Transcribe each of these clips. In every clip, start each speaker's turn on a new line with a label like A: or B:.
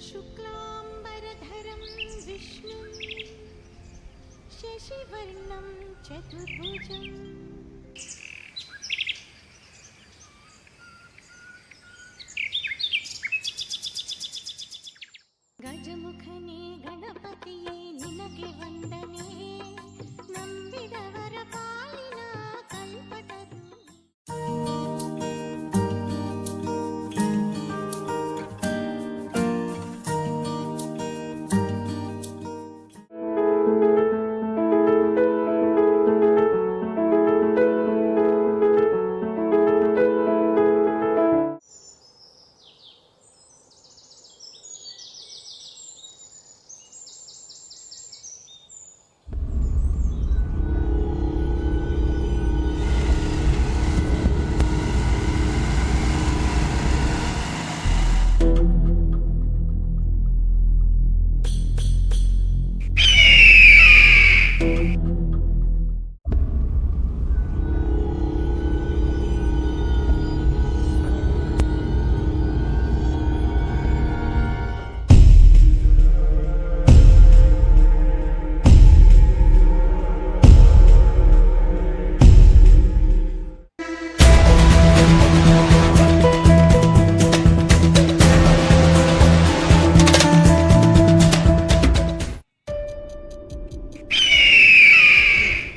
A: शुक्लांबरधरं विष्णुं शशिवर्णं चतुर्भुजम् गजमुखने गणपतिये निनगे वंदने नंबिदवर पालिन कल्पतरु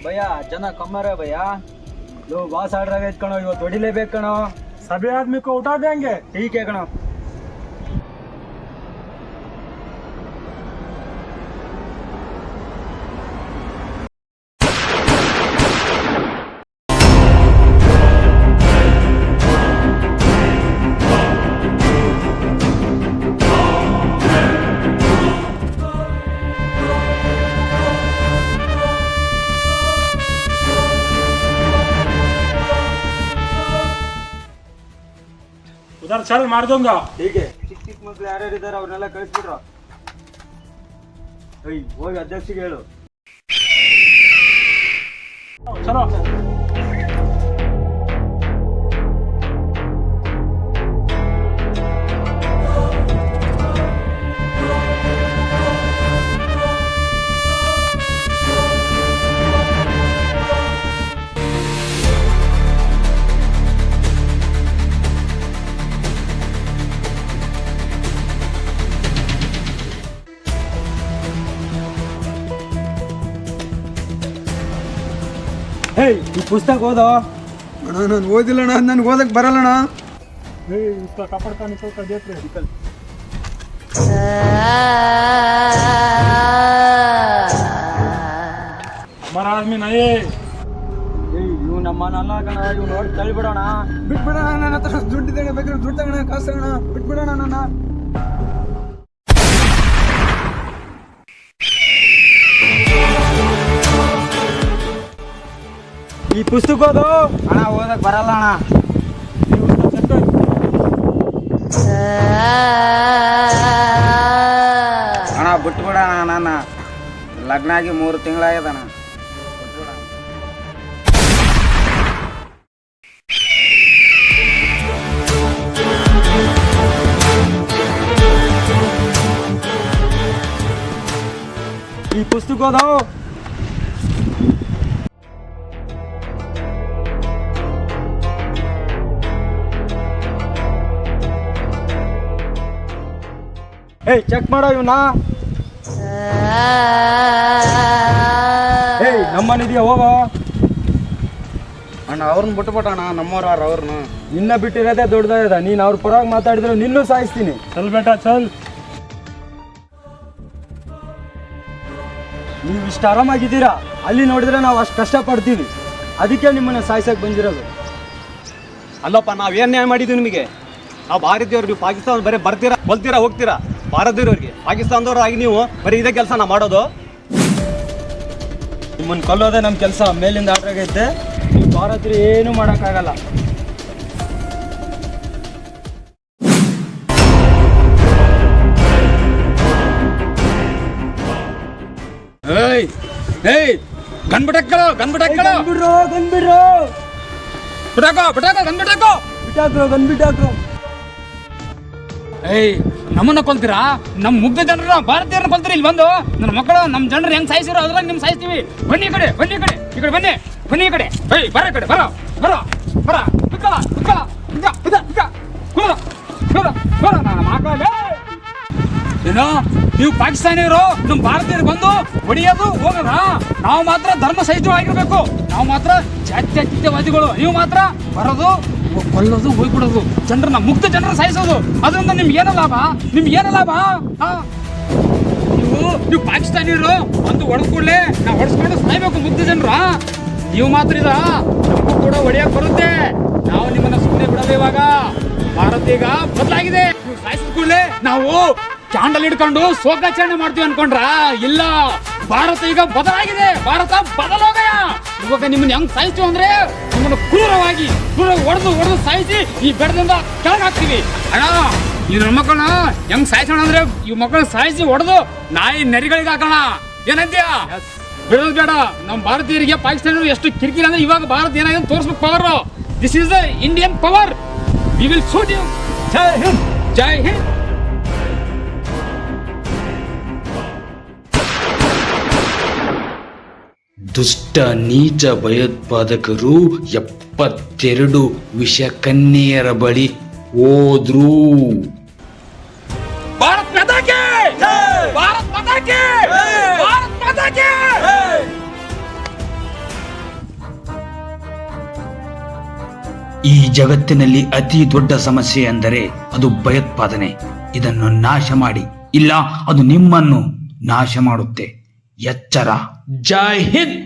B: ಭಯ್ಯ ಜನ ಕಮ್ಮರ ಭಯ್ಯ ಲೋ ಬಾಸ್ ಆರ್ಡರ್ ಆಗೈತ್ ಕಣೋ ಇವತ್ತು ಹೊಡಿಲೇಬೇಕು ಕಣೋ
C: सभी आदमी को उठा देंगे।
B: ठीक है कणो
C: उधर चल मार दूंगा।
B: ठीक है ಚಿಕ್ಕ ಚಿಕ್ಕ ಮಕ್ಳು ಯಾರ್ಯಾರು ಇದಾರೆ ಅವ್ರನ್ನೆಲ್ಲ ಕಳಿಸ್ಬಿಟ್ರು ಹೋಗಿ ಅಧ್ಯಕ್ಷಿಗೆ ಹೇಳು
C: चलो
B: ಈ ಪುಸ್ತಕ ಓದೋ
D: ಅಣ್ಣ ನಾನು ಓದಿಲ್ಲಣ್ಣ ನನ್ಗೆ ಓದಕ್ಕೆ ಬರಲ್ಲಣ್ಣ.
C: इसका कपड़ का निकल कर देख रहे निकल। हमारा आदमी नहीं
B: ಇವ್ ನಮ್ಮನಲ್ಲ ಕಣ ಇವ್ ನೋಡಿ ತಳ್ಳಿಬಿಡೋಣ
D: ಬಿಟ್ಬಿಡೋಣ, ನನ್ನ ಹತ್ರ ದುಡ್ಡಿದ್ದೇನೆ, ಬೇಕಾದ್ರೆ ದುಡ್ಡು ತಗೋಣ, ಕಾಸು ತಗೋಣ, ಬಿಟ್ಬಿಡೋಣ ನನ್ನ.
B: ಈ ಪುಸ್ತಕ ಓದು
D: ಅಣ್ಣ ಓದಕ್ಕೆ ಬರಲ್ಲ ಅಣ್ಣ. ಅಣ್ಣ ಬಿಟ್ಬಿಡೋಣ, ನನ್ನ ಲಗ್ನ ಆಗಿ 3 ತಿಂಗಳಾಗ್ಯದಣ್ಣ.
B: ಈ ಪುಸ್ತಕ ಓದು ಚೆಕ್ ಮಾಡೋ ಇವನ್ನ ನಮ್ಮನಿದೆಯಾ ಹೋಗೋ
D: ಅಣ್ಣ ಅವ್ರನ್ನ ಬಿಟ್ಬಿಟ್ಟಣ್ಣ, ನಮ್ಮವ್ರು ಯಾರು ಅವ್ರನ್ನ.
B: ನಿನ್ನ ಬಿಟ್ಟಿರೋದೇ ದೊಡ್ಡದಾಗದ, ನೀನು ಅವ್ರ ಪರವಾಗಿ ಮಾತಾಡಿದ್ರೆ ನಿನ್ನೂ ಸಾಯಿಸ್ತೀನಿ.
C: चल बेटा चल।
B: ನೀವು ಇಷ್ಟು ಆರಾಮಾಗಿದ್ದೀರಾ, ಅಲ್ಲಿ ನೋಡಿದ್ರೆ ನಾವು ಅಷ್ಟು ಕಷ್ಟಪಡ್ತೀವಿ, ಅದಕ್ಕೆ ನಿಮ್ಮನ್ನ ಸಾಯಿಸಕ್ಕೆ ಬಂದಿರೋದು.
E: ಅಲ್ಲಪ್ಪ ನಾವೇನು ನ್ಯಾಯ ಮಾಡಿದ್ವಿ ನಿಮಗೆ? ನಾವು ಭಾರತೀಯವ್ರು, ನೀವು ಪಾಕಿಸ್ತಾನ ಬರೀ ಬರ್ತೀರಾ ಬಲ್ತೀರಾ ಹೋಗ್ತೀರಾ. ಭಾರತೀಯವ್ರಿಗೆ ಪಾಕಿಸ್ತಾನದವ್ರು ಆಗಿ ನೀವು ಬರೀ ಇದೇ ಕೆಲಸ ನಾವು ಮಾಡೋದು.
B: ನಿಮ್ಮನ್ನು ಕೊಲ್ಲೋದೇ ನಮ್ಮ ಕೆಲಸ. ಮೇಲಿಂದ ಆರ್ಡರ್ ಆಗೈತೆ, ನೀವು ಭಾರತೀಯರು ಏನೂ ಮಾಡೋಕ್ಕಾಗಲ್ಲ.
E: ಗನ್ ಬಿಟ್ಟಾಕೋ, ಗನ್ ಬಿಟ್ಟಾಕೋ,
B: ಬಿಡ್ರೋ ಗನ್ ಬಿಡ್ರೋ,
E: ಬಿಟ್ಟಾಕೋ ಬಿಟ್ಟಾಕೋ, ಗನ್ ಬಿಟ್ಟಾಕೋ,
B: ಬಿಟ್ಟಾಕ್ರೋ ಗನ್ ಬಿಟ್ಟಾಕ್ರೋ.
F: ನಮ್ಮನ್ನ ಕೊಲ್ತೀರಾ? ನಮ್ಮ ಮುಗ್ಧ ಜನರ ಭಾರತೀಯರನ್ನ ಕೊಲ್ತೀರಿ ಇಲ್ಲಿ ಬಂದು. ನನ್ನ ಮಕ್ಕಳು ನಮ್ಮ ಜನರು ಹೆಂಗ್ ಸಾಯಿಸಿರೋ ಅದ್ರಾಗ ನಿಮ್ ಸಾಯಿಸ್ತೀವಿ. ಬನ್ನಿ ಈ ಕಡೆ, ಬನ್ನಿ ಈ ಕಡೆ, ಈ ಕಡೆ ಬನ್ನಿ, ಬನ್ನಿ ಈ ಕಡೆ. ಏಯ್ ಬರ ಈ ಕಡೆ, ಬರ ಬರ ಬರ ಕುಕ್ಕಲ ಕುಕ್ಕಲ ನನ್ನ ಮಕ್ಕಳೇ. ಏನೋ ನೀವು ಪಾಕಿಸ್ತಾನಿಯರು ನಮ್ಮ ಭಾರತೀಯರು ಬಂದು ಹೊಡಿಯೋದು ಹೋಗದ? ನಾವು ಮಾತ್ರ ಧರ್ಮ ಸಹಿತವಾಗಿರ್ಬೇಕು, ನಾವು ಮಾತ್ರ ಜಾತ್ಯತೀತವಾದಿಗಳು. ನೀವು ಮಾತ್ರ ಬರೋದು ಕೊಲ್ಲೋದು ಹೋಗ್ಬಿಡೋದು, ಜನರನ್ನ ಮುಕ್ತ ಜನರನ್ನ ಸಾಯಿಸೋದು. ಅದರಿಂದ ನಿಮ್ಗೆ ಏನೋ ಲಾಭ? ನಿಮ್ಗೆ ಏನೋ ಲಾಭ? ನೀವು ಪಾಕಿಸ್ತಾನಿಯರು ಬಂದು ಹೊಡೆದ್ ಕೂಡಲೇ ನಾವು ಹೊಡೆಸ್ಕೊಂಡು ಸಾಯ್ಬೇಕು ಮುಕ್ತ ಜನರ. ನೀವು ಮಾತ್ರ ಇದ ನಮಗೂ ಕೂಡ ಹೊಡೆಯಕ್ ಬರುತ್ತೆ. ನಾವು ನಿಮ್ಮನ್ನ ಸುಮ್ಮನೆ ಬಿಡೋದು. ಇವಾಗ ಭಾರತ ಈಗ ಬದಲಾಗಿದೆ. ನೀವು ಸಾಯಿಸಿದ ಕೂಡಲೇ ನಾವು ಕ್ಯಾಂಡಲ್ ಹಿಡ್ಕೊಂಡು ಶೋಕಾಚರಣೆ ಮಾಡ್ತೀವಿ ಅನ್ಕೊಂಡ್ರ? ಇಲ್ಲ, ಭಾರತ ಈಗ ಬದಲಾಗಿದೆ. ಭಾರತ ಬದಲಾಗಯ. ಇವಾಗ ನಿಮ್ಮನ್ನ ಹೆಂಗ್ ಸಾಯಿಸ್ತೀವಿ ಅಂದ್ರೆ ನಿಮ್ಮನ್ನ ಕ್ರೂರವಾಗಿ ಹೊಡೆದು ಸಾಯಿಸಿ ಈ ಬೆಟ್ಟದಿಂದ ಕೆಳಗೆ ಹಾಕ್ತೀವಿ. ಅಣ್ಣ ಈ ನನ್ನ ಮಕ್ಕಳನ್ನ ಹೆಂಗ್ ಸಾಯಿಸೋಣ ಅಂದ್ರೆ ಈ ಮಕ್ಕಳನ್ನ ಸಾಯಿಸಿ ಹೊಡೆದು ನಾಯಿ ನರಿಗಳಿಗೆ ಹಾಕೋಣ. ಏನಂತೀಯ? ಬಿಡೋದು ಬೇಡ. ನಮ್ಮ ಭಾರತೀಯರಿಗೆ ಪಾಕಿಸ್ತಾನ ಎಷ್ಟು ಕಿರಿಕಿರಿ ಅಂದ್ರೆ ಇವಾಗ ಭಾರತ ಏನಾಗಿದೆ ತೋರಿಸ್ಬೇಕು power. This is the Indian power. We will shoot you. ಜೈ ಹಿಂದ್, ಜೈ ಹಿಂದ್.
G: ದುಷ್ಟ ನೀಚ ಭಯೋತ್ಪಾದಕರು 72 ವಿಷಕನ್ಯೆಯರ ಬಳಿ ಹೋದ್ರು.
F: ಭಾರತ್ ಮಾತಾ ಕಿ ಜೈ! ಭಾರತ್ ಮಾತಾ ಕಿ ಜೈ! ಭಾರತ್ ಮಾತಾ ಕಿ ಜೈ!
G: ಈ ಜಗತ್ತಿನಲ್ಲಿ ಅತಿ ದೊಡ್ಡ ಸಮಸ್ಯೆ ಎಂದರೆ ಅದು ಭಯೋತ್ಪಾದನೆ. ಇದನ್ನು ನಾಶ ಮಾಡಿ, ಇಲ್ಲ ಅದು ನಿಮ್ಮನ್ನು ನಾಶ ಮಾಡುತ್ತೆ. ಎಚ್ಚರ. ಜೈ ಹಿಂದ್.